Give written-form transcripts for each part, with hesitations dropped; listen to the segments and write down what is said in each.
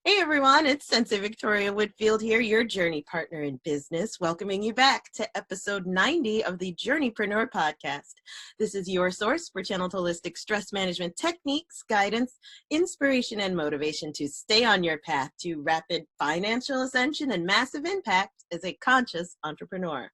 Hey everyone, it's Sensei Victoria Whitfield here, your journey partner in business, welcoming you back to episode 90 of the Journeypreneur Podcast. This is your source for channeled holistic stress management techniques, guidance, inspiration, and motivation to stay on your path to rapid financial ascension and massive impact as a conscious entrepreneur.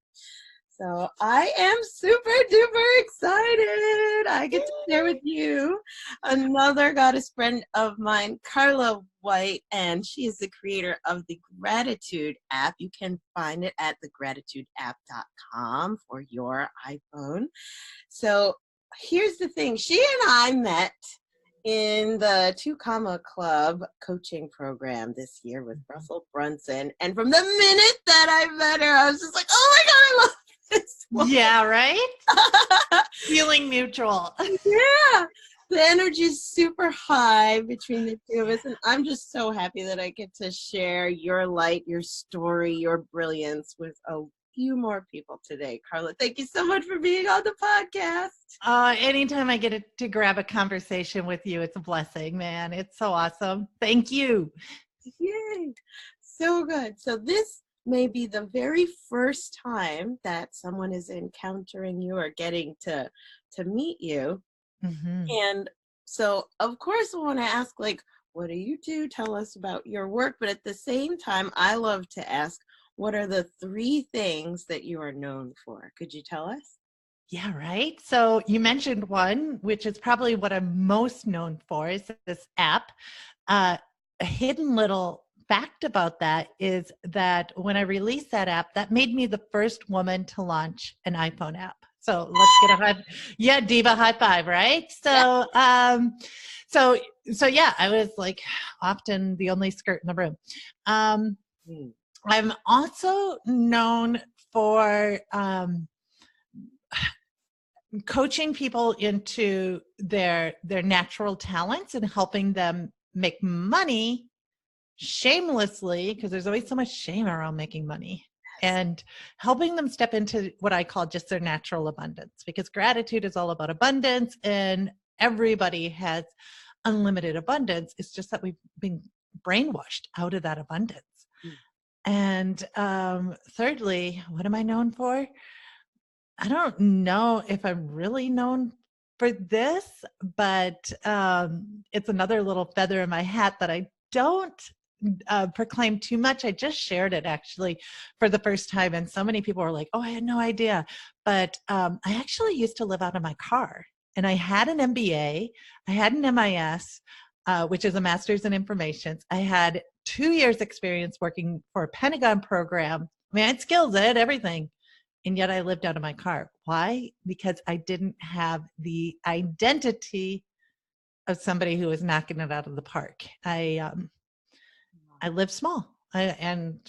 So I am super duper excited. I get to share with you another goddess friend of mine, Carla White, and she is the creator of the Gratitude app. You can find it at thegratitudeapp.com for your iPhone. So here's the thing. She and I met in the 2 Comma Club coaching program this year with Russell Brunso. And from the minute that I met her, I was just like, oh my God, I love this woman. Yeah, right? Feeling mutual. Yeah. The energy is super high between the two of us. And I'm just so happy that I get to share your light, your story, your brilliance with a few more people today. Carla, thank you so much for being on the podcast. Anytime I get to grab a conversation with you, it's a blessing, man. It's so awesome. Thank you. Yay. So good. So this may be the very first time that someone is encountering you or getting to meet you. Mm-hmm. And so, of course, I want to ask, like, what do you do? Tell us about your work. But at the same time, I love to ask, what are the 3 things that you are known for? Could you tell us? Yeah, right. So you mentioned one, which is probably what I'm most known for, is this app. A hidden little fact about that is that when I released that app, that made me the first woman to launch an iPhone app. So let's get a high, diva high five, right? So, so yeah, I was like often the only skirt in the room. I'm also known for coaching people into their natural talents and helping them make money shamelessly, because there's always so much shame around making money, and helping them step into what I call just their natural abundance, because gratitude is all about abundance and everybody has unlimited abundance. It's just that we've been brainwashed out of that abundance. And thirdly, what am I known for? I don't know if I'm really known for this, but it's another little feather in my hat that I don't proclaim too much. I just shared it actually for the first time, and so many people were like, oh, I had no idea. But I actually used to live out of my car, and I had an MBA, I had an MIS, which is a master's in information. I had 2 years experience working for a Pentagon program. I mean, I had skills, I had everything. And yet I lived out of my car. Why? Because I didn't have the identity of somebody who was knocking it out of the park. I live small, and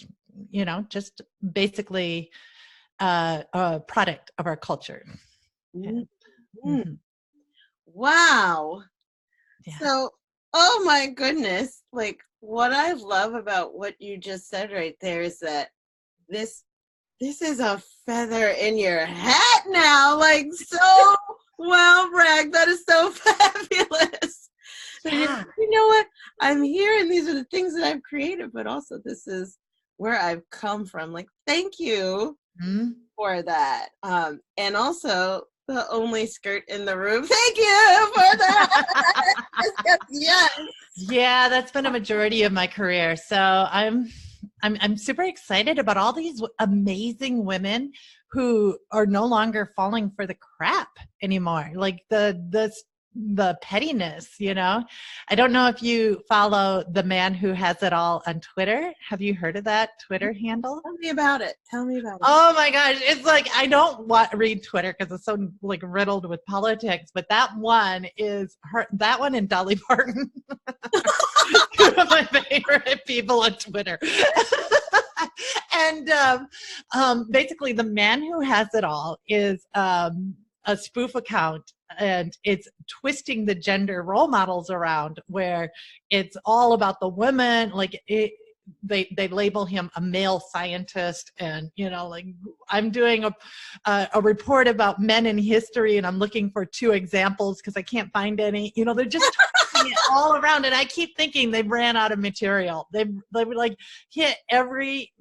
just basically a product of our culture. Mm-hmm. Wow. Yeah. So, oh my goodness, like what I love about what you just said right there is that this is a feather in your hat now, like so well bragged. That is so fabulous. Yeah. You know what? I'm here and these are the things that I've created, but also this is where I've come from. Like, thank you for that. And also the only skirt in the room. Thank you for that. Yes. Yeah, that's been a majority of my career. So I'm super excited about all these amazing women who are no longer falling for the crap anymore. Like the pettiness, I don't know if you follow the man who has it all on Twitter. Have you heard of that Twitter handle? Tell me about it. Oh my gosh. It's like, I don't read Twitter because it's so like riddled with politics, but that one and Dolly Parton. 2 of my favorite people on Twitter. And basically the man who has it all is a spoof account, and it's twisting the gender role models around, where it's all about the women. Like they label him a male scientist, and like I'm doing a report about men in history, and I'm looking for 2 examples because I can't find any. They're just it all around. And I keep thinking they ran out of material. They were like hit every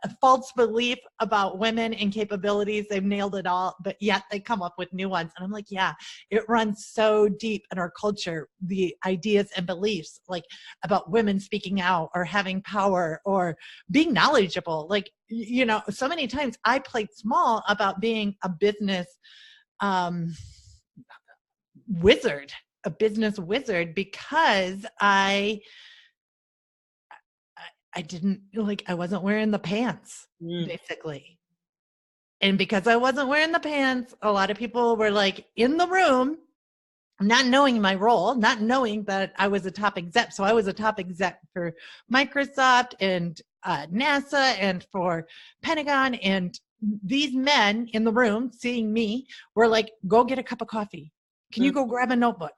a false belief about women and capabilities. They've nailed it all, but yet they come up with new ones. And I'm like, yeah, it runs so deep in our culture, the ideas and beliefs like about women speaking out or having power or being knowledgeable. Like, you know, so many times I played small about being a business wizard because I didn't like, I wasn't wearing the pants basically. And because I wasn't wearing the pants, a lot of people were like in the room, not knowing my role, not knowing that I was a top exec. So I was a top exec for Microsoft and NASA and for Pentagon. And these men in the room seeing me were like, go get a cup of coffee. Can you go grab a notebook?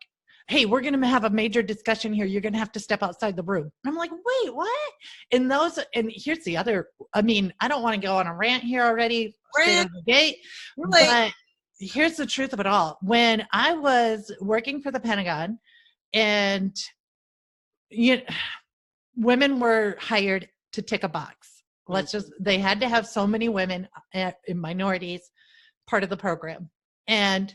Hey, we're going to have a major discussion here. You're going to have to step outside the room. And I'm like, wait, what? And here's the other, I mean, I don't want to go on a rant here already. Straight out of the gate. But here's the truth of it all. When I was working for the Pentagon and women were hired to tick a box. They had to have so many women in minorities part of the program. And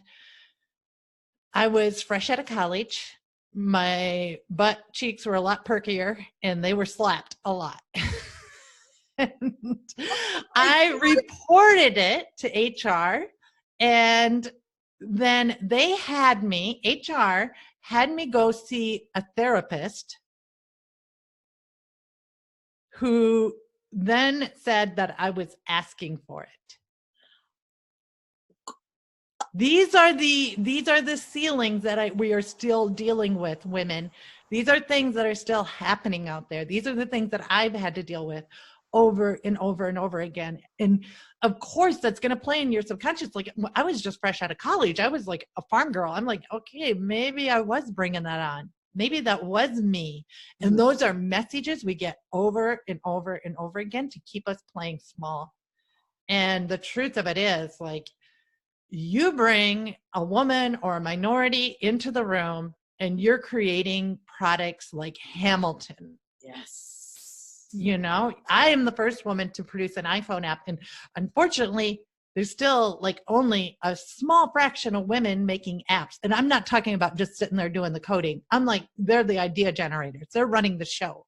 I was fresh out of college. My butt cheeks were a lot perkier and they were slapped a lot. And I reported it to HR, and then HR had me go see a therapist who then said that I was asking for it. These are the ceilings that we are still dealing with, women. These are things that are still happening out there. These are the things that I've had to deal with over and over and over again. And of course, that's going to play in your subconscious. Like, I was just fresh out of college. I was like a farm girl. I'm like, okay, maybe I was bringing that on. Maybe that was me. And those are messages we get over and over and over again to keep us playing small. And the truth of it is, like, you bring a woman or a minority into the room and you're creating products like Hamilton. Yes. You know, I am the first woman to produce an iPhone app. And unfortunately, there's still like only a small fraction of women making apps. And I'm not talking about just sitting there doing the coding. I'm like, they're the idea generators. They're running the show.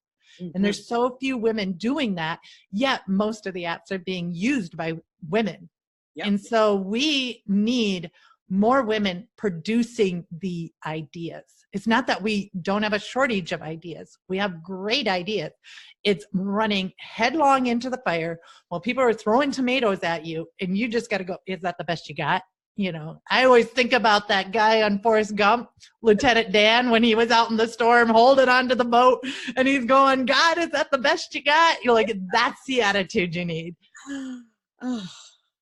And there's so few women doing that, yet most of the apps are being used by women. Yep. And so we need more women producing the ideas. It's not that we don't have a shortage of ideas. We have great ideas. It's running headlong into the fire while people are throwing tomatoes at you, and you just got to go, is that the best you got? You know, I always think about that guy on Forrest Gump, Lieutenant Dan, when he was out in the storm holding onto the boat and he's going, God, is that the best you got? You're like, that's the attitude you need.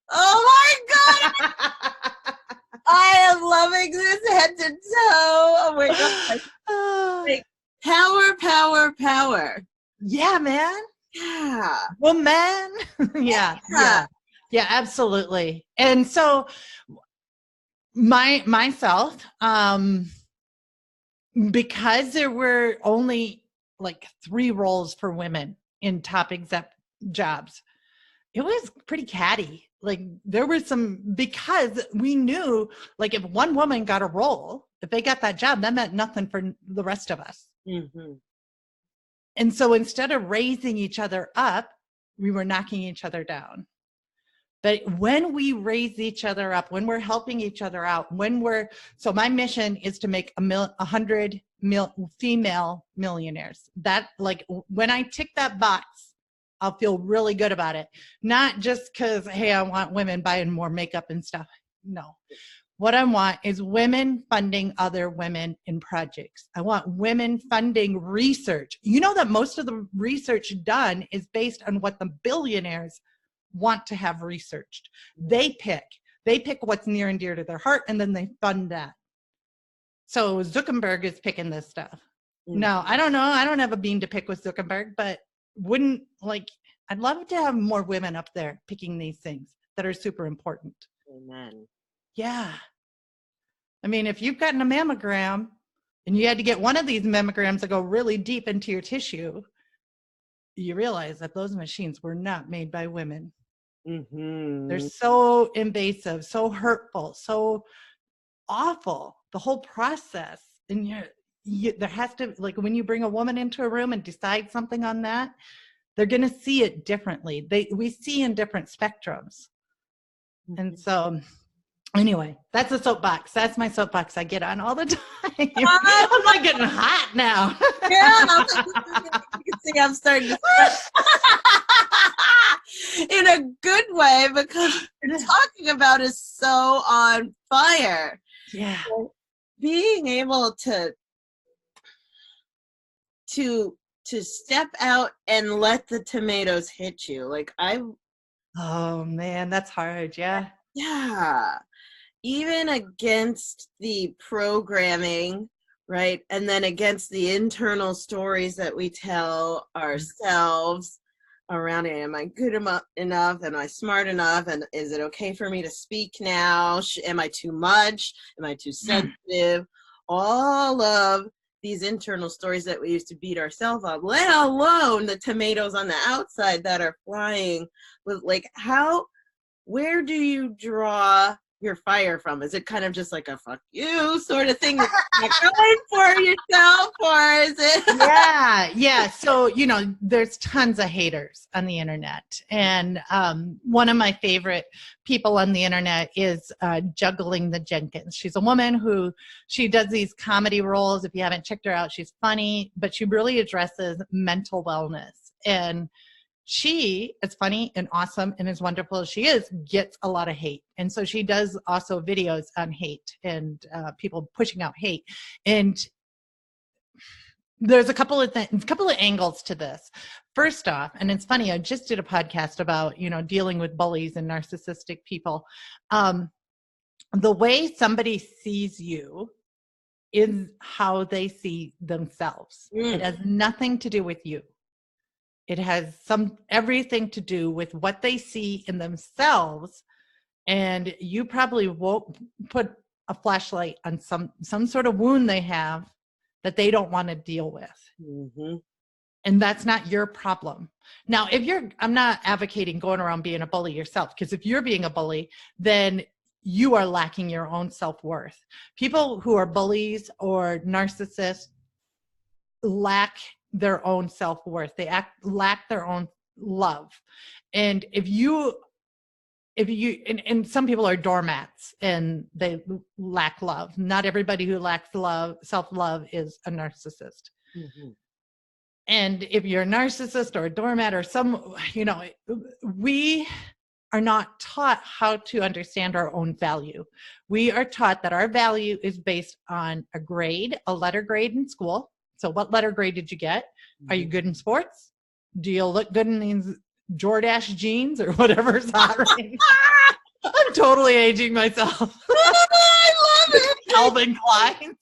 Oh my God. I am loving this head to toe. Oh my God. Like, power, power, power. Yeah, man. Yeah. Woman. Yeah. Yeah, absolutely. And so myself, because there were only like 3 roles for women in top exec jobs, it was pretty catty. Like, there were some, because we knew, like, if one woman got a role, if they got that job, that meant nothing for the rest of us. Mm-hmm. And so instead of raising each other up, we were knocking each other down. But when we raise each other up, when we're helping each other out, so my mission is to make 100 female millionaires. That, like, when I tick that box, I'll feel really good about it. Not just because, hey, I want women buying more makeup and stuff. No. What I want is women funding other women in projects. I want women funding research. You know that most of the research done is based on what the billionaires want to have researched. They pick what's near and dear to their heart, and then they fund that. So Zuckerberg is picking this stuff. No, I don't know. I don't have a bean to pick with Zuckerberg, but I'd love to have more women up there picking these things that are super important. Amen. Yeah. I mean, if you've gotten a mammogram, and you had to get one of these mammograms to go really deep into your tissue, you realize that those machines were not made by women. Mm-hmm. They're so invasive, so hurtful, so awful, the whole process. And there has to, like, when you bring a woman into a room and decide something on that, they're going to see it differently. We see in different spectrums. Mm-hmm. And so anyway, that's a soapbox. That's my soapbox I get on all the time. I'm like getting hot now. Yeah, you can see I'm starting to sweat. In a good way, because what you're talking about is so on fire. Yeah. So being able to step out and let the tomatoes hit you. Like Oh man, that's hard. Yeah. Yeah. Even against the programming, right? And then against the internal stories that we tell ourselves around it. Am I good enough? Am I smart enough? And is it okay for me to speak now? Am I too much? Am I too sensitive? All of these internal stories that we used to beat ourselves up, let alone the tomatoes on the outside that are flying with, like, where do you draw your fire from? Is it kind of just like a fuck you sort of thing? You're going for yourself, or is it? Yeah. So, there's tons of haters on the internet. And one of my favorite people on the internet is Juggling the Jenkins. She's a woman she does these comedy roles. If you haven't checked her out, she's funny, but she really addresses mental wellness. And she, as funny and awesome and as wonderful as she is, gets a lot of hate. And so she does also videos on hate and people pushing out hate. And there's a couple of angles to this. First off, and it's funny, I just did a podcast about, dealing with bullies and narcissistic people. The way somebody sees you is how they see themselves. It has nothing to do with you. It has everything to do with what they see in themselves. And you probably won't put a flashlight on some sort of wound they have that they don't want to deal with. Mm-hmm. And that's not your problem. Now, I'm not advocating going around being a bully yourself, because if you're being a bully, then you are lacking your own self-worth. People who are bullies or narcissists lack their own self-worth. They lack their own love. And and some people are doormats and they lack love. Not everybody who lacks self-love is a narcissist. Mm-hmm. And if you're a narcissist or a doormat or we are not taught how to understand our own value. We are taught that our value is based on a letter grade in school. So what letter grade did you get? Are you good in sports? Do you look good in these Jordache jeans or whatever's hot right now? I'm totally aging myself. I love it. Calvin Klein.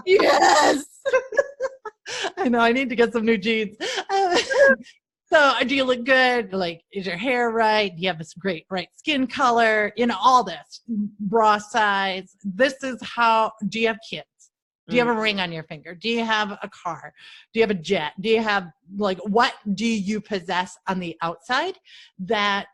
Yes. I know, I need to get some new jeans. So do you look good? Like, is your hair right? Do you have this great right skin color? All this. Bra size. This is how, do you have kids? Do you have a ring on your finger? Do you have a car? Do you have a jet? Do you have, what do you possess on the outside that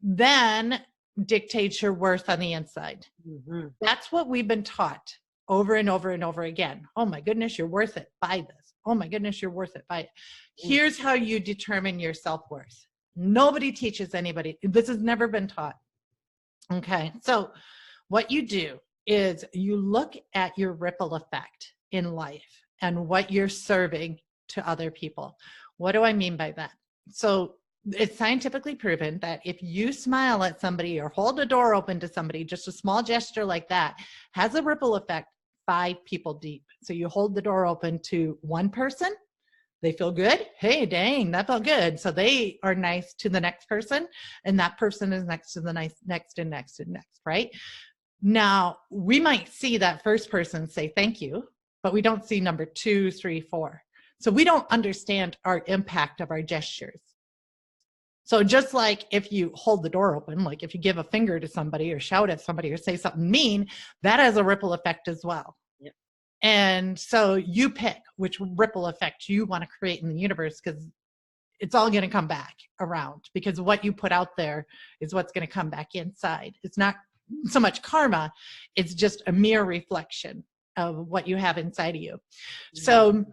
then dictates your worth on the inside? Mm-hmm. That's what we've been taught over and over and over again. Oh my goodness, you're worth it. Buy this. Oh my goodness, you're worth it. Buy it. Here's how you determine your self-worth. Nobody teaches anybody. This has never been taught. Okay. So what you do is you look at your ripple effect in life and what you're serving to other people. What do I mean by that? So it's scientifically proven that if you smile at somebody or hold a door open to somebody, just a small gesture like that has a ripple effect 5 people deep. So you hold the door open to one person, they feel good. Hey, dang, that felt good. So they are nice to the next person, and that person is next to the next and next, right? Now, we might see that first person say thank you, but we don't see number 2, 3, 4. So we don't understand our impact of our gestures. So just like if you hold the door open, like if you give a finger to somebody or shout at somebody or say something mean, that has a ripple effect as well. Yep. And so you pick which ripple effect you want to create in the universe, because it's all going to come back around, because what you put out there is what's going to come back inside. It's not so much karma. It's just a mere reflection of what you have inside of you. So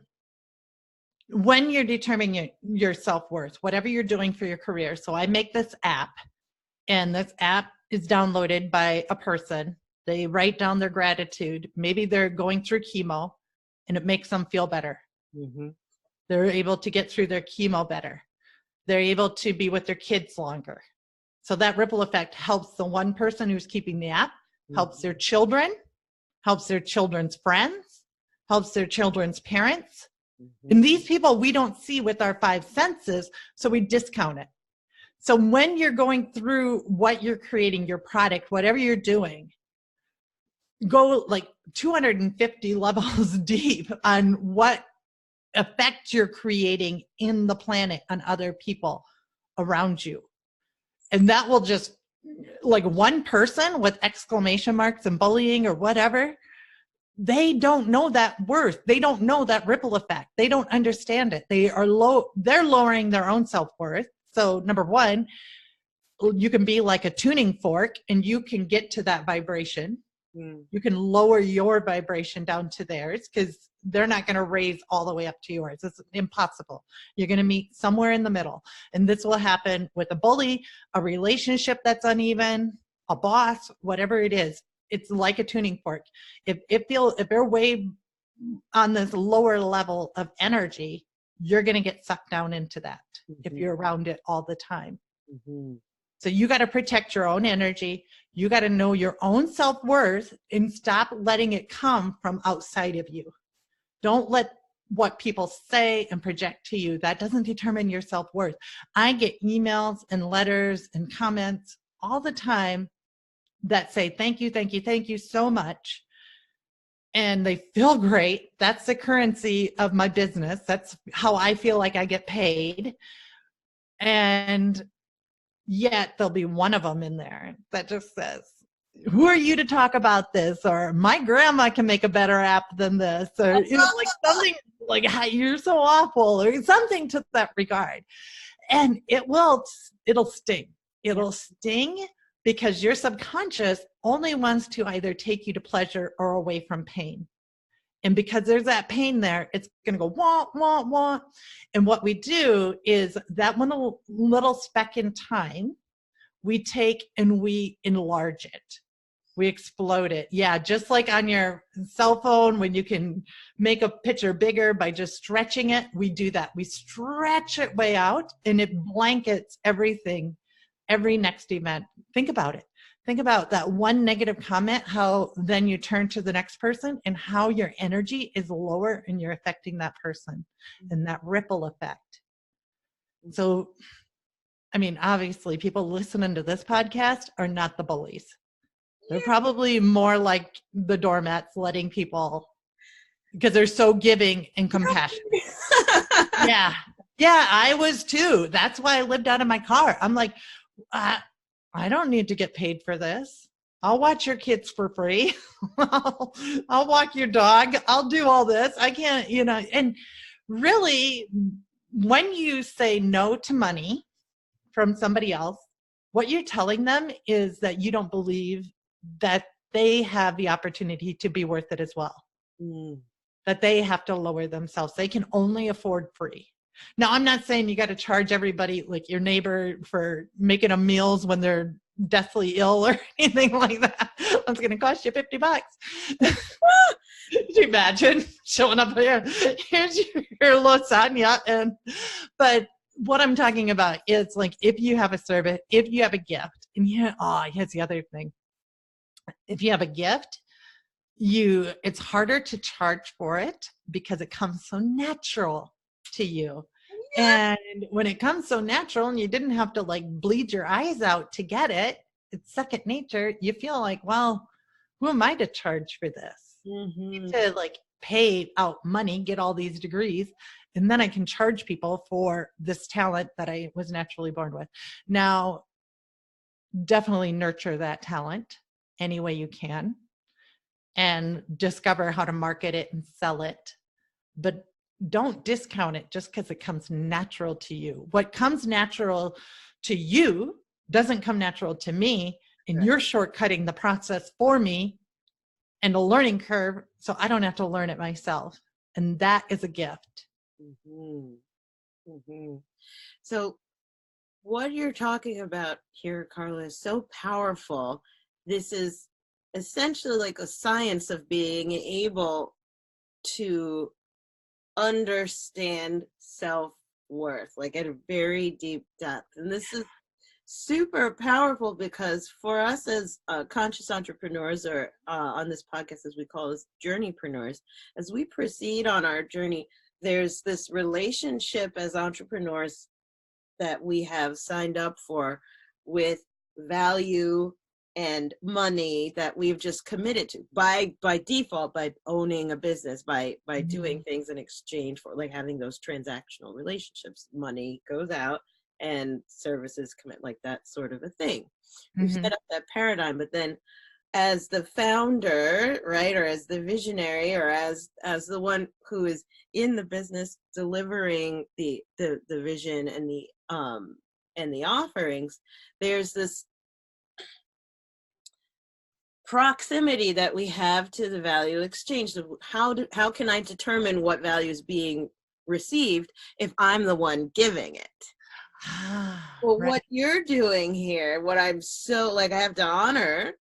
when you're determining your self-worth, whatever you're doing for your career. So I make this app, and this app is downloaded by a person. They write down their gratitude. Maybe they're going through chemo and it makes them feel better. Mm-hmm. They're able to get through their chemo better. They're able to be with their kids longer. So that ripple effect helps the one person who's keeping the app, helps their children, helps their children's friends, helps their children's parents. Mm-hmm. And these people we don't see with our five senses, so we discount it. So when you're going through what you're creating, your product, whatever you're doing, go like 250 levels deep on what effect you're creating in the planet on other people around you. And that will just, like, one person with exclamation marks and bullying or whatever, they don't know that worth. They don't know that ripple effect. They don't understand it. They're lowering their own self-worth. So number one, you can be like a tuning fork and you can get to that vibration. You can lower your vibration down to theirs, because they're not going to raise all the way up to yours. It's impossible. You're going to meet somewhere in the middle. And this will happen with a bully, a relationship that's uneven, a boss, whatever it is. It's like a tuning fork. If they're way on this lower level of energy, you're going to get sucked down into that if you're around it all the time. So you got to protect your own energy. You got to know your own self-worth and stop letting it come from outside of you. Don't let what people say and project to you. That doesn't determine your self-worth. I get emails and letters and comments all the time that say, thank you so much. And they feel great. That's the currency of my business. That's how I feel like I get paid. And yet there'll be one of them in there that just says, who are you to talk about this? Or my grandma can make a better app than this. Or like something like, you're so awful, or something to that regard. And it'll sting. It'll sting because your subconscious only wants to either take you to pleasure or away from pain. And because there's that pain there, it's going to go, wah, wah, wah. And what we do is that one little speck in time, we take and we enlarge it. We explode it. Yeah, just like on your cell phone, when you can make a picture bigger by just stretching it, we do that. We stretch it way out, and it blankets everything, every next event. Think about it. Think about that one negative comment, how then you turn to the next person and how your energy is lower and you're affecting that person, and that ripple effect. So, I mean, obviously people listening to this podcast are not the bullies. They're probably more like the doormats, letting people, because they're so giving and compassionate. Yeah, I was too. That's why I lived out of my car. I'm like, I don't need to get paid for this. I'll watch your kids for free. I'll walk your dog. I'll do all this. I can't, and really, when you say no to money from somebody else, what you're telling them is that you don't believe that they have the opportunity to be worth it as well. That they have to lower themselves. They can only afford free. Now, I'm not saying you got to charge everybody, like your neighbor, for making them meals when they're deathly ill or anything like that. It's going to cost you $50. Could you imagine showing up here? Here's your lasagna. But what I'm talking about is, like, if you have a service, if you have a gift, and here's the other thing. If you have a gift, it's harder to charge for it because it comes so natural to you. Yeah. And when it comes so natural and you didn't have to like bleed your eyes out to get it, it's second nature. You feel like, well, who am I to charge for this? To like pay out money, get all these degrees, and then I can charge people for this talent that I was naturally born with. Now, definitely nurture that talent any way you can. and discover how to market it and sell it. But don't discount it just because it comes natural to you. What comes natural to you doesn't come natural to me, and you're shortcutting the process for me and a learning curve so I don't have to learn it myself. And that is a gift. Mm-hmm. Mm-hmm. So what you're talking about here, Carla, is so powerful. This is essentially like a science of being able to understand self-worth, like at a very deep depth. And this is super powerful because for us as conscious entrepreneurs, or on this podcast, as we call us, journeypreneurs, as we proceed on our journey, there's this relationship as entrepreneurs that we have signed up for with value and money that we've just committed to by default, by owning a business, by doing things in exchange for, like, having those transactional relationships. Money goes out and services commit, like that sort of a thing. We've set up that paradigm, but then as the founder, right, or as the visionary, or as the one who is in the business delivering the vision and the offerings, there's this proximity that we have to the value exchange. So how can I determine what value is being received if I'm the one giving it? Well, what you're doing here, what I'm so, like, I have to honor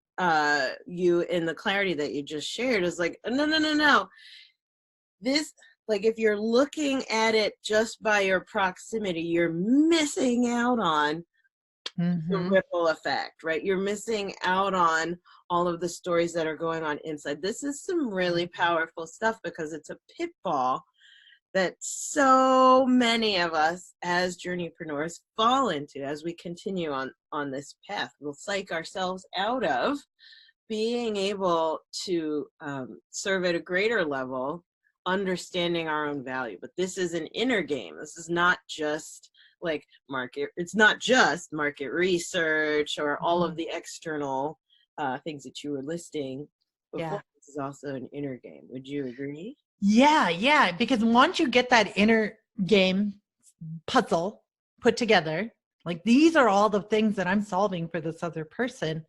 you in the clarity that you just shared, is like, no. This, like, if you're looking at it just by your proximity, you're missing out on the ripple effect, right? You're missing out on all of the stories that are going on inside. This is some really powerful stuff because it's a pitfall that so many of us as journeypreneurs fall into as we continue on this path. We'll psych ourselves out of being able to serve at a greater level, understanding our own value. But this is an inner game. This is not just like it's not just market research or all of the external things that you were listing before. Yeah. This is also an inner game. Would you agree? Yeah. Because once you get that inner game puzzle put together, like, these are all the things that I'm solving for this other person,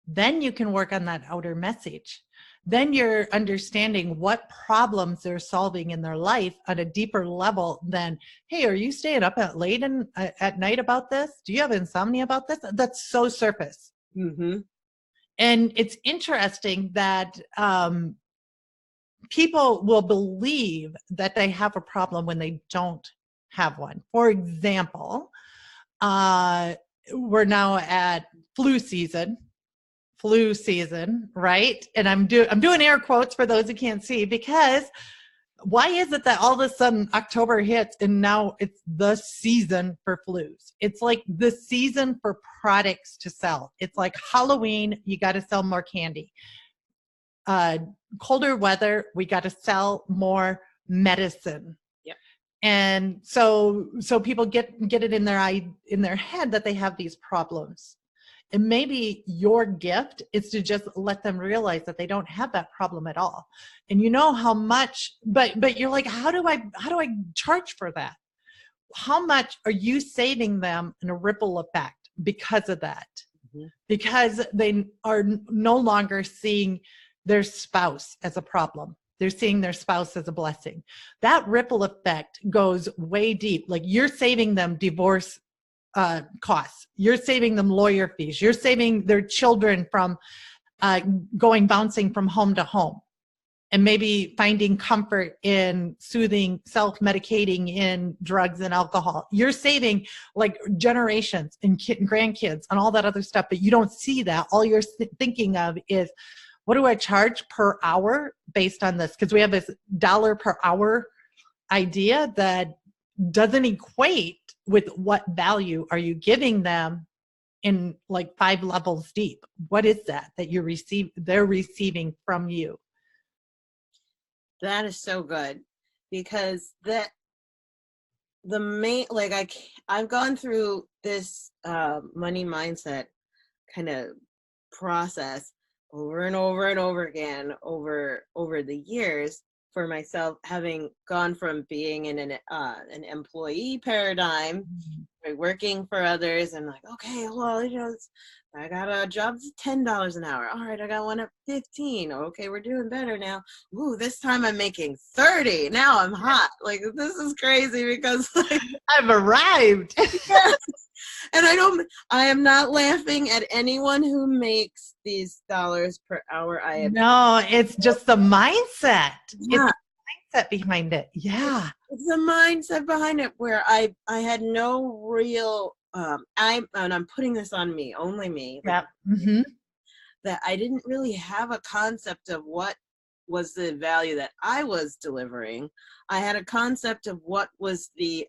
then you can work on that outer message. Then you're understanding what problems they're solving in their life at a deeper level than, hey, are you staying up late at night about this? Do you have insomnia about this? That's so surface. And it's interesting that people will believe that they have a problem when they don't have one. For example, we're now at flu season, right? And I'm doing air quotes for those who can't see, because why is it that all of a sudden October hits and now it's the season for flus? It's like the season for products to sell. It's like Halloween, you got to sell more candy. Colder weather, we got to sell more medicine. Yep. And so people get it in their head that they have these problems. And maybe your gift is to just let them realize that they don't have that problem at all. And you know how much, but you're like, how do I charge for that? How much are you saving them in a ripple effect because of that? Because they are no longer seeing their spouse as a problem. They're seeing their spouse as a blessing. That ripple effect goes way deep. Like, you're saving them divorce costs. You're saving them lawyer fees. You're saving their children from bouncing from home to home, and maybe finding comfort in soothing, self-medicating in drugs and alcohol. You're saving, like, generations and grandkids and all that other stuff, but you don't see that. All you're thinking of is, what do I charge per hour based on this? Because we have this dollar per hour idea that doesn't equate with what value are you giving them in, like, 5 levels deep. What is that they're receiving from you? That is so good, because the main, like, I've gone through this money mindset kind of process over and over and over again over the years for myself, having gone from being in an employee paradigm, working for others, and like, okay, well, I got a job that's $10 an hour. All right, I got one at 15. Okay, we're doing better now. Ooh, this time I'm making 30. Now I'm hot. Like, this is crazy because like, I've arrived. yes. And I am not laughing at anyone who makes these dollars per hour. No, it's just the mindset. Yeah. It's the mindset behind it. Yeah. It's the mindset behind it where I had no real, I'm putting this on me, only me. Yeah. That I didn't really have a concept of what was the value that I was delivering. I had a concept of what was the,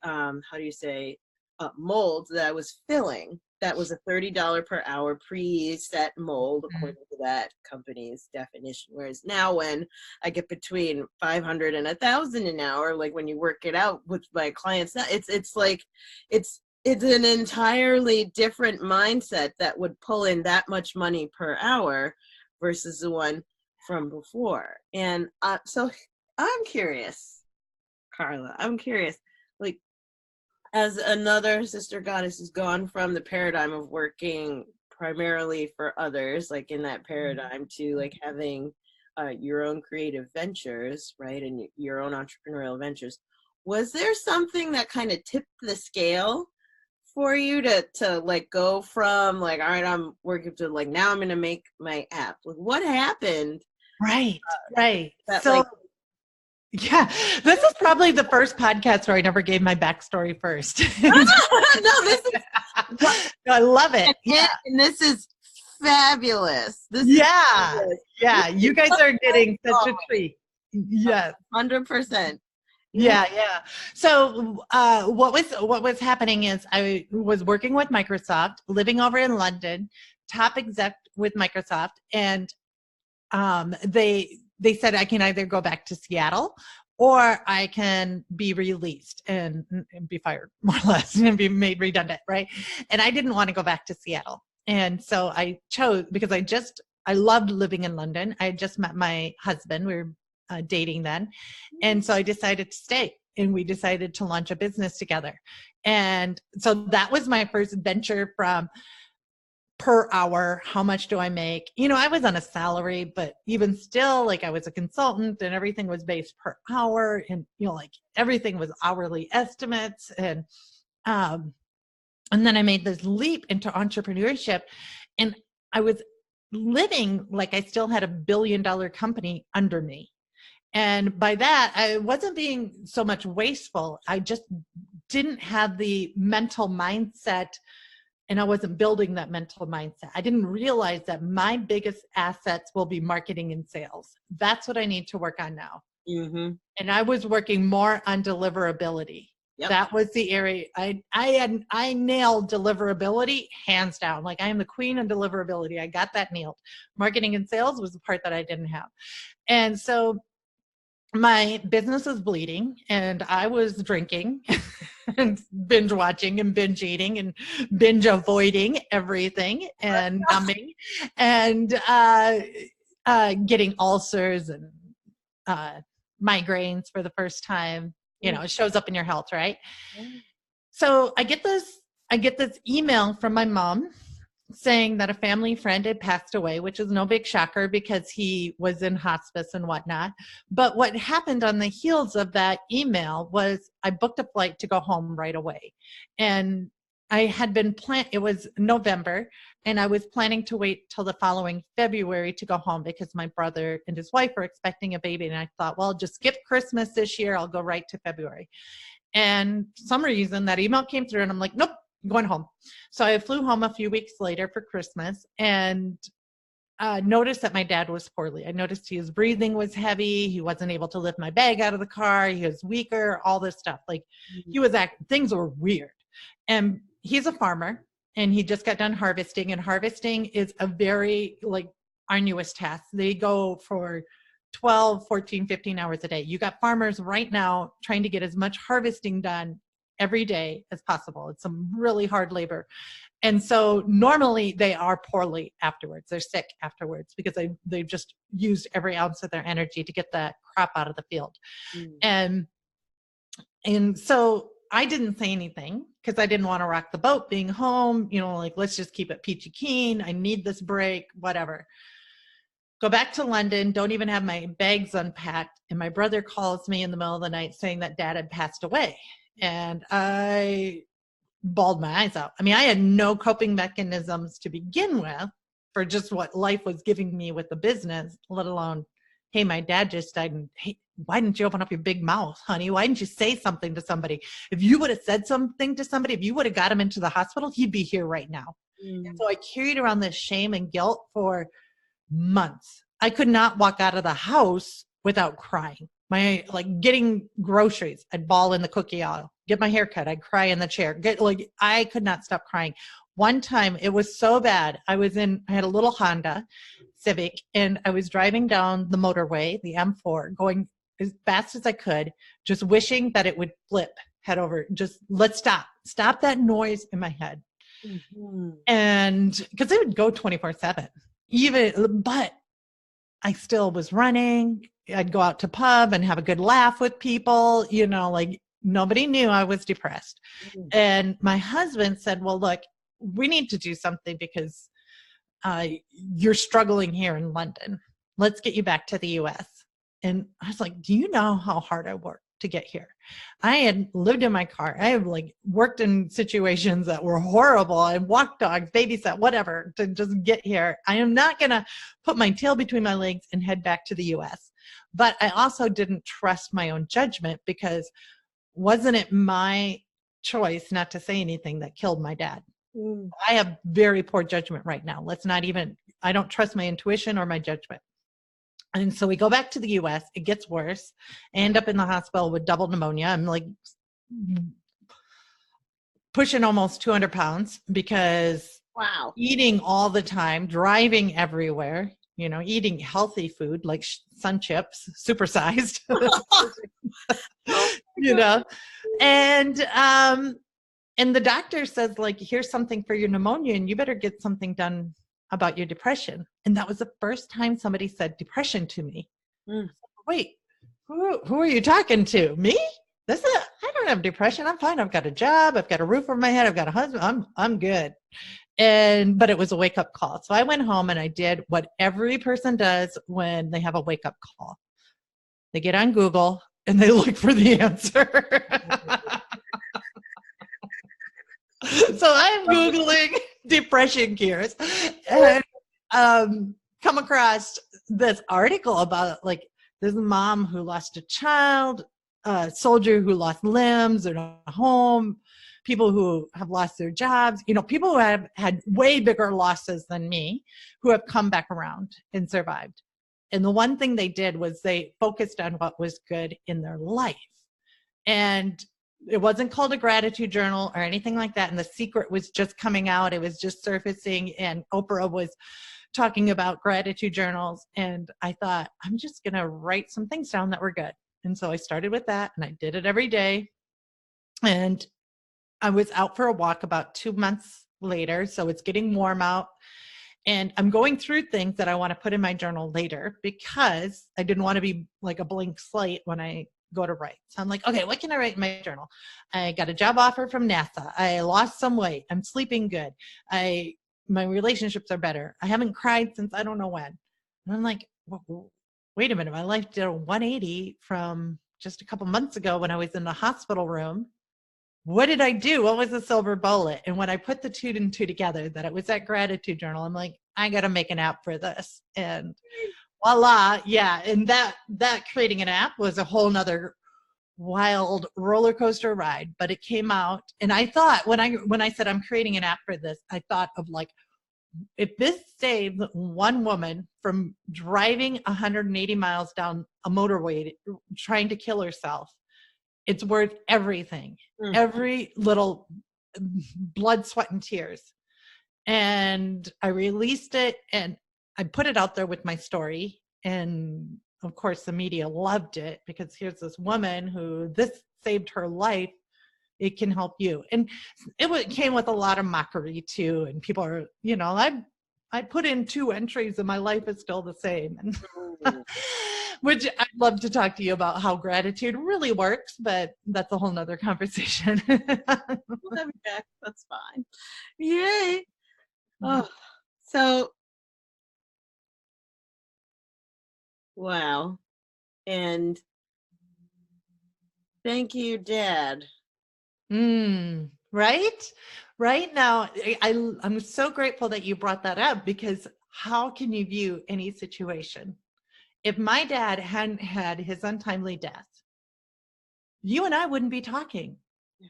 mold that I was filling. That was a $30 per hour preset mold, according to that company's definition. Whereas now when I get between 500 and 1,000 an hour, like when you work it out with my clients, it's like, it's an entirely different mindset that would pull in that much money per hour versus the one from before. And so I'm curious, Carla, like, as another sister goddess has gone from the paradigm of working primarily for others, like in that paradigm, to like having your own creative ventures, right, and your own entrepreneurial ventures, was there something that kind of tipped the scale for you to like go from like, all right, I'm working, to like, now I'm going to make my app? Like, what happened? Right. That, So, like, yeah, this is probably the first podcast where I never gave my backstory first. No, this is, I love it. And this is fabulous. Fabulous. Yeah. You guys are getting such a treat. Yes. 100%. Yeah. So what was happening is I was working with Microsoft, living over in London, top exec with Microsoft, and they said I can either go back to Seattle or I can be released and be fired, more or less, and be made redundant, right? And I didn't want to go back to Seattle. And so I chose, because I loved living in London. I had just met my husband. We were dating then. And so I decided to stay, and we decided to launch a business together. And so that was my first venture from per hour. How much do I make? I was on a salary, but even still, like, I was a consultant and everything was based per hour, and, like, everything was hourly estimates. And then I made this leap into entrepreneurship, and I was living like I still had $1 billion company under me. And by that, I wasn't being so much wasteful. I just didn't have the mental mindset, and I wasn't building that mental mindset. I didn't realize that my biggest assets will be marketing and sales. That's what I need to work on now. Mm-hmm. And I was working more on deliverability. Yep. That was the area I nailed deliverability hands down. Like, I am the queen of deliverability. I got that nailed. Marketing and sales was the part that I didn't have. And so my business was bleeding, and I was drinking and binge watching and binge eating and binge avoiding everything and numbing and getting ulcers and migraines for the first time. It shows up in your health, right? So I get this email from my mom saying that a family friend had passed away, which is no big shocker because he was in hospice and whatnot. But what happened on the heels of that email was I booked a flight to go home right away. And I had been it was November, and I was planning to wait till the following February to go home because my brother and his wife were expecting a baby. And I thought, well, just skip Christmas this year. I'll go right to February. And for some reason that email came through, and I'm like, nope, I'm going home. So I flew home a few weeks later for Christmas, and noticed that my dad was poorly. I noticed his breathing was heavy. He wasn't able to lift my bag out of the car. He was weaker, all this stuff. Like, things were weird. And he's a farmer, and he just got done harvesting, and harvesting is a very arduous task. They go for 12, 14, 15 hours a day. You got farmers right now trying to get as much harvesting done every day as possible. It's some really hard labor. And so normally they are poorly afterwards. They're sick afterwards because they've just used every ounce of their energy to get that crap out of the field. And so I didn't say anything because I didn't want to rock the boat being home, like, let's just keep it peachy keen. I need this break, whatever. Go back to London, don't even have my bags unpacked. And my brother calls me in the middle of the night saying that Dad had passed away. And I bawled my eyes out. I mean, I had no coping mechanisms to begin with for just what life was giving me with the business, let alone, hey, my dad just died. And hey, why didn't you open up your big mouth, honey? Why didn't you say something to somebody? If you would have said something to somebody, if you would have got him into the hospital, he'd be here right now. And so I carried around this shame and guilt for months. I could not walk out of the house without crying. Getting groceries, I'd bawl in the cookie aisle. Get my hair cut, I'd cry in the chair. I could not stop crying. One time it was so bad. I had a little Honda Civic and I was driving down the motorway, the M4, going as fast as I could, just wishing that it would flip head over. Just let's stop that noise in my head. And because it would go 24/7. But I still was running. I'd go out to pub and have a good laugh with people, nobody knew I was depressed. And my husband said, well, look, we need to do something because you're struggling here in London. Let's get you back to the US. And I was like, do you know how hard I worked to get here? I had lived in my car. I have worked in situations that were horrible. I walked dogs, babysat, whatever, to just get here. I am not going to put my tail between my legs and head back to the US. But I also didn't trust my own judgment because wasn't it my choice not to say anything that killed my dad? I have very poor judgment right now. I don't trust my intuition or my judgment. And so we go back to the US. It gets worse. I end up in the hospital with double pneumonia. I'm pushing almost 200 pounds because eating all the time, driving everywhere, eating healthy food like Sun Chips, supersized, and the doctor says, here's something for your pneumonia and you better get something done about your depression. And that was the first time somebody said depression to me. Wait, who are you talking to? Me? I don't have depression. I'm fine. I've got a job. I've got a roof over my head. I've got a husband. I'm good. But it was a wake up call. So I went home and I did what every person does when they have a wake up call. They get on Google and they look for the answer. So I'm Googling depression cures and come across this article about this mom who lost a child, a soldier who lost limbs or a home, people who have lost their jobs, people who have had way bigger losses than me who have come back around and survived. And the one thing they did was they focused on what was good in their life. And it wasn't called a gratitude journal or anything like that. And The Secret was just coming out. It was just surfacing. And Oprah was talking about gratitude journals. And I thought, I'm just going to write some things down that were good. And so I started with that and I did it every day. And I was out for a walk about 2 months later. So it's getting warm out. And I'm going through things that I want to put in my journal later because I didn't want to be like a blank slate when I go to write. So I'm like, okay, what can I write in my journal? I got a job offer from NASA. I lost some weight. I'm sleeping good. My relationships are better. I haven't cried since I don't know when. And I'm like, wait a minute. My life did a 180 from just a couple months ago when I was in the hospital room. What did I do? What was the silver bullet? And when I put the two and two together, that it was that gratitude journal, I'm like, I got to make an app for this. And voila. Yeah. And that creating an app was a whole nother wild roller coaster ride, but it came out. And I thought when I said I'm creating an app for this, I thought of if this saves one woman from driving 180 miles down a motorway trying to kill herself, it's worth everything, every little blood, sweat, and tears. And I released it and I put it out there with my story. And of course, the media loved it because here's this woman who this saved her life it can help you. And it came with a lot of mockery too. And people are, I put in 2 entries and my life is still the same. And which I'd love to talk to you about how gratitude really works, but that's a whole nother conversation. We'll have you back. That's fine. Yay. Oh, so, wow. And thank you, Dad. Right? Right now, I'm so grateful that you brought that up, because how can you view any situation? If my dad hadn't had his untimely death, you and I wouldn't be talking. Yeah.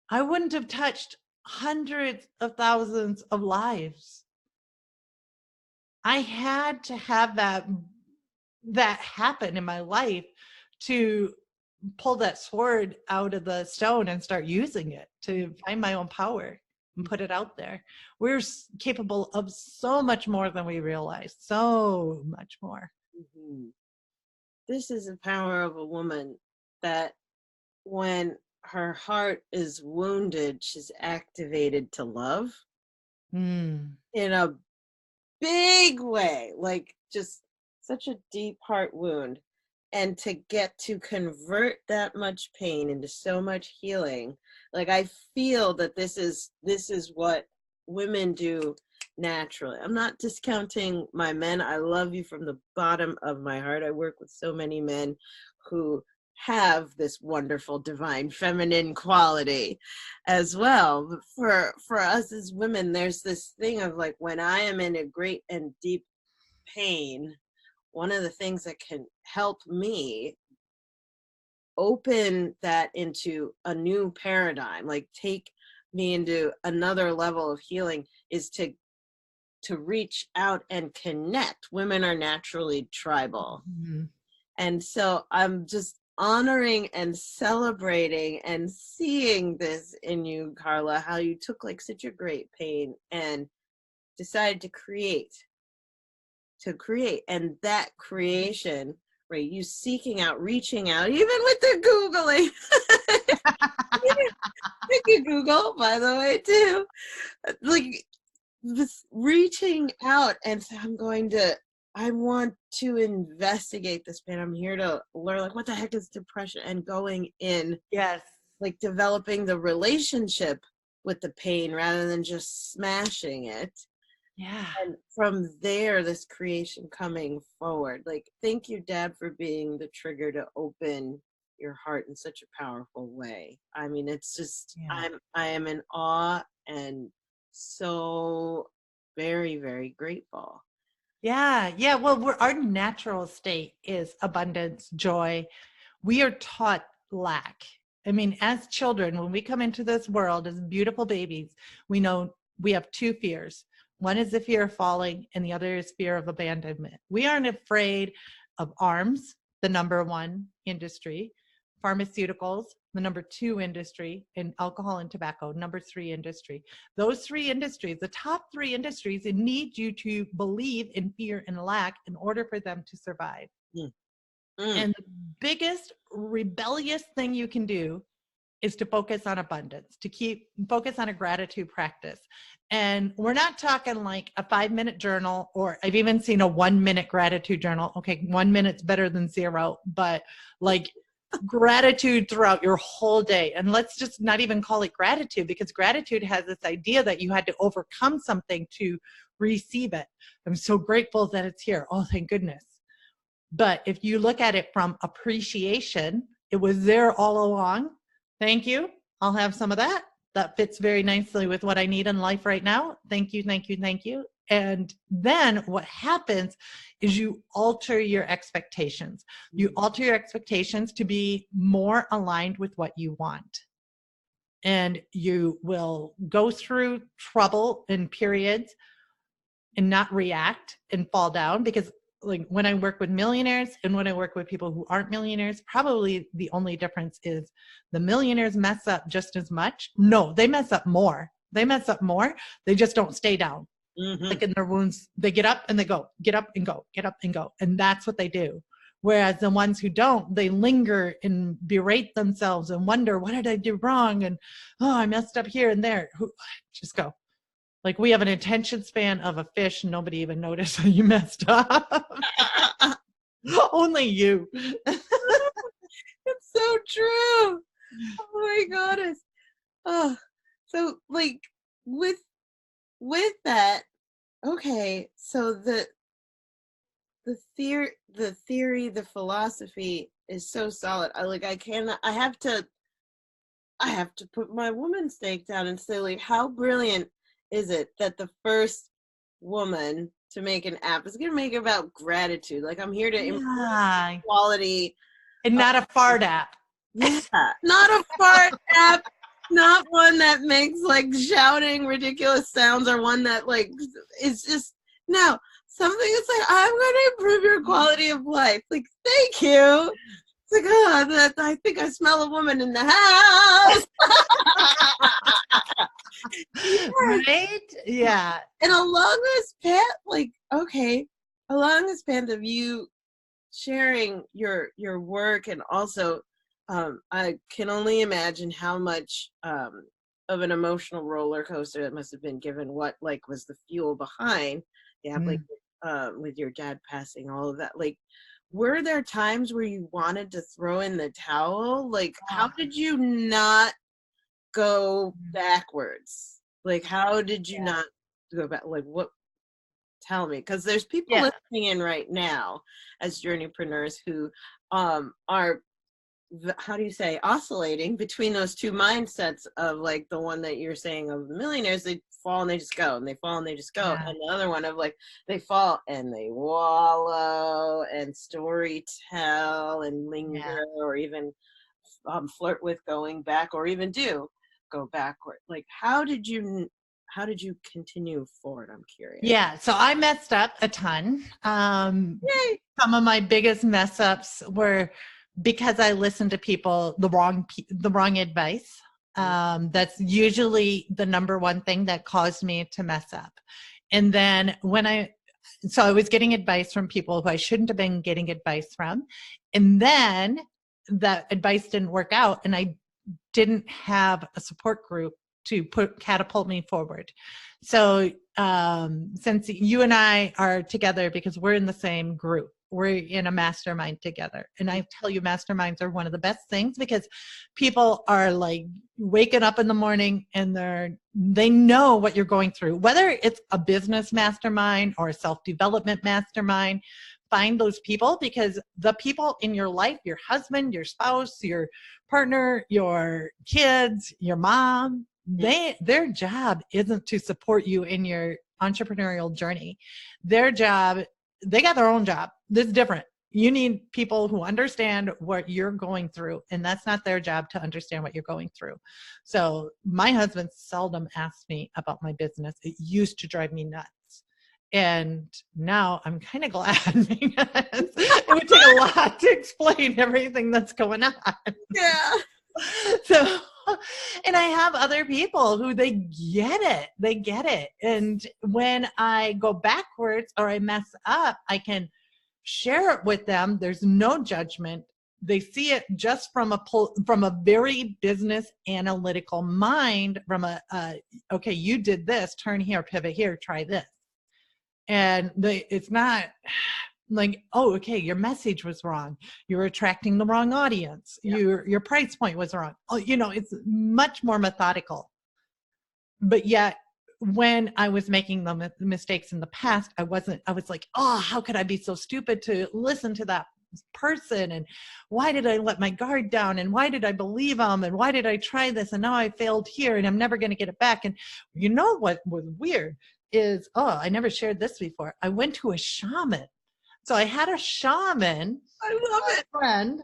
I wouldn't have touched hundreds of thousands of lives. I had to have that happen in my life to pull that sword out of the stone and start using it to find my own power and put it out there. We're capable of so much more than we realize. So much more. Mm-hmm. This is the power of a woman, that when her heart is wounded, she's activated to love in a big way, like just such a deep heart wound. And to get to convert that much pain into so much healing, like I feel that this is what women do naturally. I'm not discounting my men. I love you from the bottom of my heart. I work with so many men who have this wonderful divine feminine quality as well. But for us as women, there's this thing of like, when I am in a great and deep pain, one of the things that can help me open that into a new paradigm, like take me into another level of healing, is to reach out and connect. Women are naturally tribal. Mm-hmm. And so I'm just honoring and celebrating and seeing this in you, Carla, how you took like such a great pain and decided to create. And that creation, right, you seeking out, reaching out, even with the Googling. You can Google, by the way, too. Like, this reaching out and say, I want to investigate this pain. I'm here to learn, like, what the heck is depression? And going in, yes, like developing the relationship with the pain rather than just smashing it. Yeah. And from there, this creation coming forward. Like, thank you, Dad, for being the trigger to open your heart in such a powerful way. I mean, it's just, yeah. I am in awe and so very, very grateful. Yeah. Yeah. Well, our natural state is abundance, joy. We are taught lack. I mean, as children, when we come into this world as beautiful babies, we know we have 2 fears. One is the fear of falling, and the other is fear of abandonment. We aren't afraid of arms, the number 1 industry, pharmaceuticals, the number 2 industry, and alcohol and tobacco, number 3 industry. Those 3 industries, the top 3 industries, it needs you to believe in fear and lack in order for them to survive. And the biggest rebellious thing you can do is to focus on abundance, to focus on a gratitude practice. And we're not talking like a 5-minute journal, or I've even seen a 1-minute gratitude journal. Okay, 1 minute's better than 0, but like gratitude throughout your whole day. And let's just not even call it gratitude, because gratitude has this idea that you had to overcome something to receive it. I'm so grateful that it's here. Oh, thank goodness. But if you look at it from appreciation, it was there all along. Thank you. I'll have some of that. That fits very nicely with what I need in life right now. Thank you, thank you, thank you. And then what happens is you alter your expectations. You alter your expectations to be more aligned with what you want. And you will go through trouble and periods and not react and fall down, because like when I work with millionaires and when I work with people who aren't millionaires, probably the only difference is the millionaires mess up just as much. No, they mess up more. They just don't stay down. Mm-hmm. Like in their wounds, they get up and they go, get up and go, get up and go. And that's what they do. Whereas the ones who don't, they linger and berate themselves and wonder, what did I do wrong? And, oh, I messed up here and there. Just go. Like, we have an attention span of a fish and nobody even noticed that you messed up. Only you. It's so true. Oh my goodness. Oh, so like with that, okay, so the theory, the philosophy is so solid. I have to put my woman stake down and say, like, how brilliant is it that the first woman to make an app is going to make it about gratitude? Like, I'm here to improve quality. And not a fart app. Yeah, not a fart app. Not one that makes like shouting ridiculous sounds, or one that like is just, no, something that's like, I'm going to improve your quality of life. Like, thank you. It's like, oh, I think I smell a woman in the house. Yes. Right? Yeah. And along this path, like, okay, along this path of you sharing your work, and also I can only imagine how much of an emotional roller coaster it must have been, given what like was the fuel behind the app, like with your dad passing, all of that. Like, were there times where you wanted to throw in the towel? Like, how did you not go backwards? Like, how did you not go back? Like, what? Tell me, because there's people listening in right now as journeypreneurs who are, how do you say, oscillating between those two mindsets of like the one that you're saying of the millionaires, they fall and they just go, and they fall and they just go, and the other one of like they fall and they wallow and story tell and linger, or even flirt with going back, or even do go backward. Like, how did you continue forward? I'm curious. Yeah, so I messed up a ton. Some of my biggest mess ups were because I listened to people, the wrong advice. That's usually the number one thing that caused me to mess up. And then so I was getting advice from people who I shouldn't have been getting advice from. And then that advice didn't work out, and I didn't have a support group to catapult me forward. So since you and I are together because we're in the same group, we're in a mastermind together. And I tell you, masterminds are one of the best things, because people are like waking up in the morning and they know what you're going through, whether it's a business mastermind or a self-development mastermind. Find those people, because the people in your life, your husband, your spouse, your partner, your kids, your mom, their job isn't to support you in your entrepreneurial journey. Their job, they got their own job. This is different. You need people who understand what you're going through, and that's not their job to understand what you're going through. So my husband seldom asks me about my business. It used to drive me nuts. And now I'm kind of glad, because it would take a lot to explain everything that's going on. Yeah. So, and I have other people who they get it. And when I go backwards or I mess up, I can share it with them. There's no judgment. They see it just from a very business analytical mind, from okay, you did this, turn here, pivot here, try this. And it's not like, oh, okay, your message was wrong. You're attracting the wrong audience. Yeah. Your price point was wrong. Oh, it's much more methodical. But yet, when I was making the mistakes in the past, I was like, oh, how could I be so stupid to listen to that person? And why did I let my guard down? And why did I believe them? And why did I try this? And now I failed here, and I'm never going to get it back. And you know what was weird is, I never shared this before. I went to a shaman. So I had a shaman. I love it. Friend,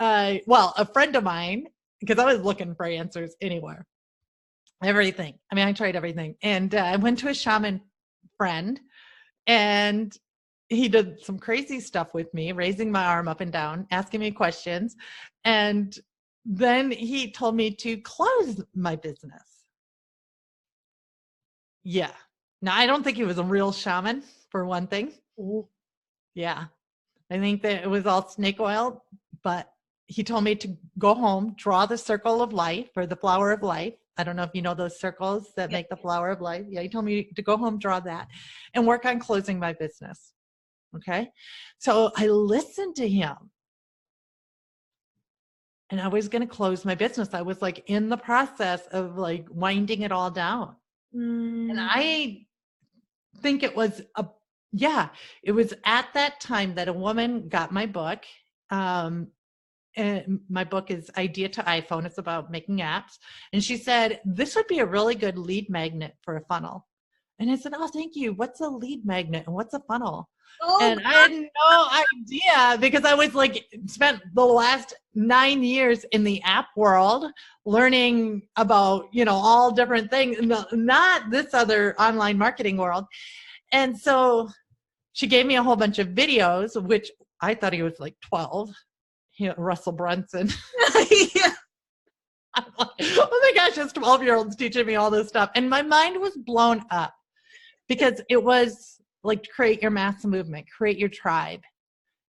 a friend of mine, because I was looking for answers anywhere. Everything. I mean, I tried everything. And I went to a shaman friend, and he did some crazy stuff with me, raising my arm up and down, asking me questions. And then he told me to close my business. Yeah. Now, I don't think he was a real shaman, for one thing. Ooh. Yeah. I think that it was all snake oil, but he told me to go home, draw the circle of life or the flower of life. I don't know if you know those circles that make the flower of life. Yeah, he told me to go home, draw that, and work on closing my business. Okay. So I listened to him. And I was going to close my business. I was like in the process of like winding it all down. And I think it was it was at that time that a woman got my book. And my book is Idea to iPhone. It's about making apps. And she said, this would be a really good lead magnet for a funnel. And I said, oh, thank you. What's a lead magnet and what's a funnel? And I had no idea because I was like, spent the last 9 years in the app world learning about, all different things, not this other online marketing world. And so she gave me a whole bunch of videos, which I thought he was like 12, Russell Brunso. Yeah. I'm like, oh my gosh, this 12-year-old's teaching me all this stuff. And my mind was blown up because it was like, create your mass movement, create your tribe.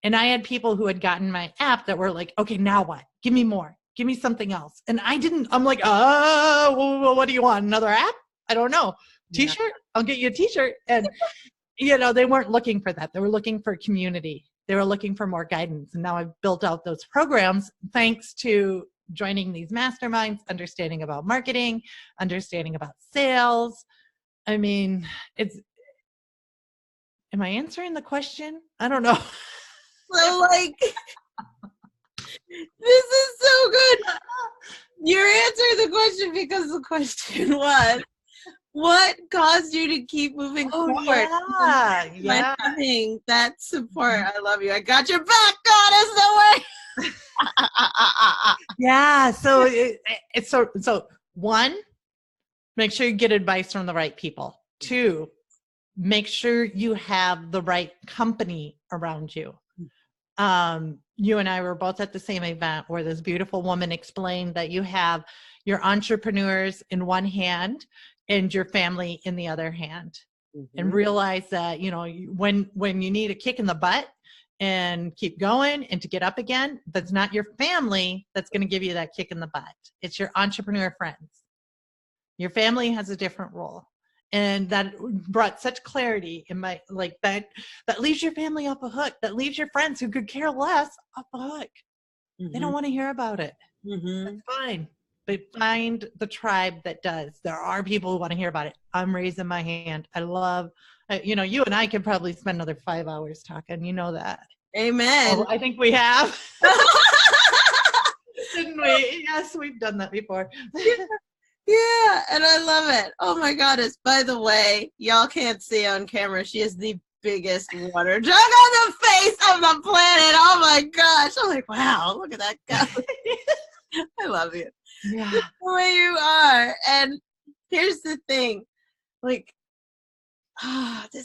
And I had people who had gotten my app that were like, okay, now what? Give me more. Give me something else. And I'm like, well, what do you want? Another app? I don't know. T-shirt? Yeah. I'll get you a t-shirt. And, they weren't looking for that. They were looking for community. They were looking for more guidance. And now I've built out those programs thanks to joining these masterminds, understanding about marketing, understanding about sales. I mean, am I answering the question? I don't know. So this is so good. You're answering the question because the question was, what caused you to keep moving forward? Yeah. Having that support. I love you. I got your back, Goddess. No way. Yeah. So one, make sure you get advice from the right people. 2, make sure you have the right company around you. You and I were both at the same event where this beautiful woman explained that you have your entrepreneurs in one hand and your family in the other hand. Mm-hmm. And realize that, when you need a kick in the butt and keep going and to get up again, that's not your family that's going to give you that kick in the butt. It's your entrepreneur friends. Your family has a different role. And that brought such clarity in my, that leaves your family off a hook. That leaves your friends who could care less off a hook. Mm-hmm. They don't want to hear about it. Mm-hmm. That's fine. But find the tribe that does. There are people who want to hear about it. I'm raising my hand. I love, you and I could probably spend another 5 hours talking. You know that. Amen. Oh, I think we have. Didn't we? Yes, we've done that before. Yeah, and I love it. Oh my goddess. By the way, y'all can't see on camera. She is the biggest water jug on the face of the planet. Oh my gosh. I'm like, wow, look at that guy. I love you. Yeah. Just the way you are. And here's the thing. This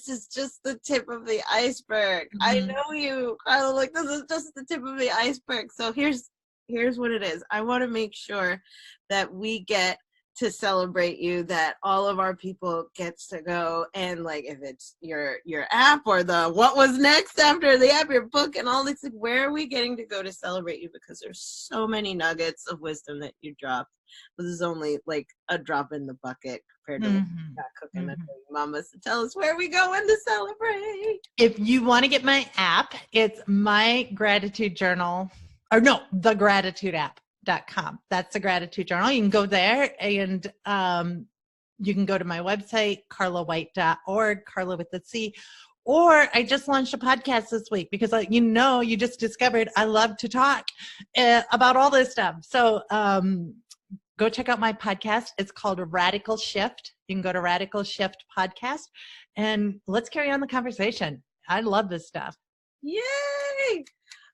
is just the tip of the iceberg. Mm-hmm. I know you, Carla. This is just the tip of the iceberg. So here's what it is. I want to make sure that we get to celebrate you, that all of our people gets to go and if it's your app or the what was next after the app, your book and all this, where are we getting to go to celebrate you? Because there's so many nuggets of wisdom that you dropped. This is only a drop in the bucket compared to what you got cooking at Mama. So tell us where we going to celebrate. If you want to get my app, it's my gratitude journal, or no, the gratitude app.com. That's the gratitude journal. You can go there and you can go to my website, carlawhite.org, Carla with the C. Or I just launched a podcast this week because you just discovered I love to talk about all this stuff. So go check out my podcast. It's called Radical Shift. You can go to Radical Shift Podcast and let's carry on the conversation. I love this stuff. Yay!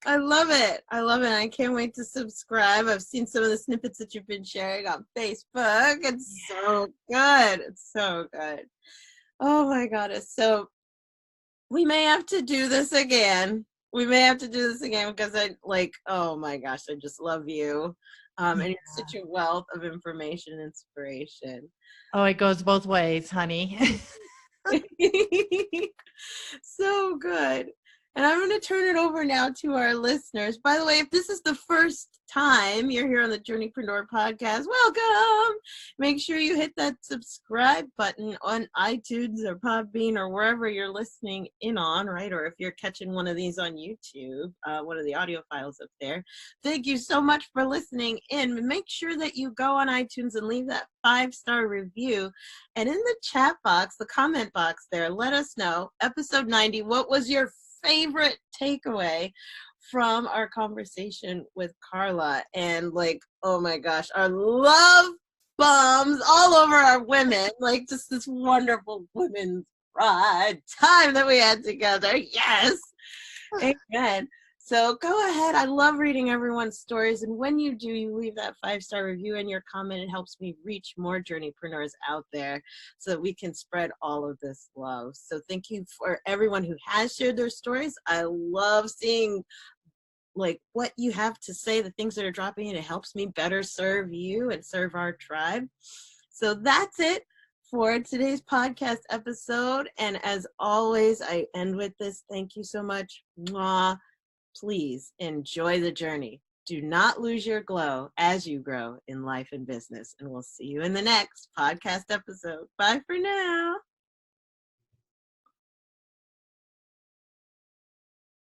I love it. I love it. I can't wait to subscribe. I've seen some of the snippets that you've been sharing on Facebook. It's so good. It's so good. Oh my goddess. So we may have to do this again. Because oh my gosh, I just love you. And you're such a wealth of information and inspiration. Oh, it goes both ways, honey. So good. And I'm going to turn it over now to our listeners. By the way, if this is the first time you're here on the Journeypreneur Podcast, welcome. Make sure you hit that subscribe button on iTunes or Podbean or wherever you're listening in on, right? Or if you're catching one of these on YouTube, one of the audio files up there. Thank you so much for listening in. Make sure that you go on iTunes and leave that 5-star review. And in the chat box, the comment box there, let us know, episode 90, what was your favorite takeaway from our conversation with Carla? And like, oh my gosh, our love bombs all over our women, like just this wonderful women's pride time that we had together. Yes. Amen. So go ahead. I love reading everyone's stories. And when you do, you leave that 5-star review and your comment. It helps me reach more journeypreneurs out there so that we can spread all of this love. So thank you for everyone who has shared their stories. I love seeing like what you have to say, the things that are dropping in. It helps me better serve you and serve our tribe. So that's it for today's podcast episode. And as always, I end with this. Thank you so much. Mwah. Please enjoy the journey. Do not lose your glow as you grow in life and business. And we'll see you in the next podcast episode. Bye for now.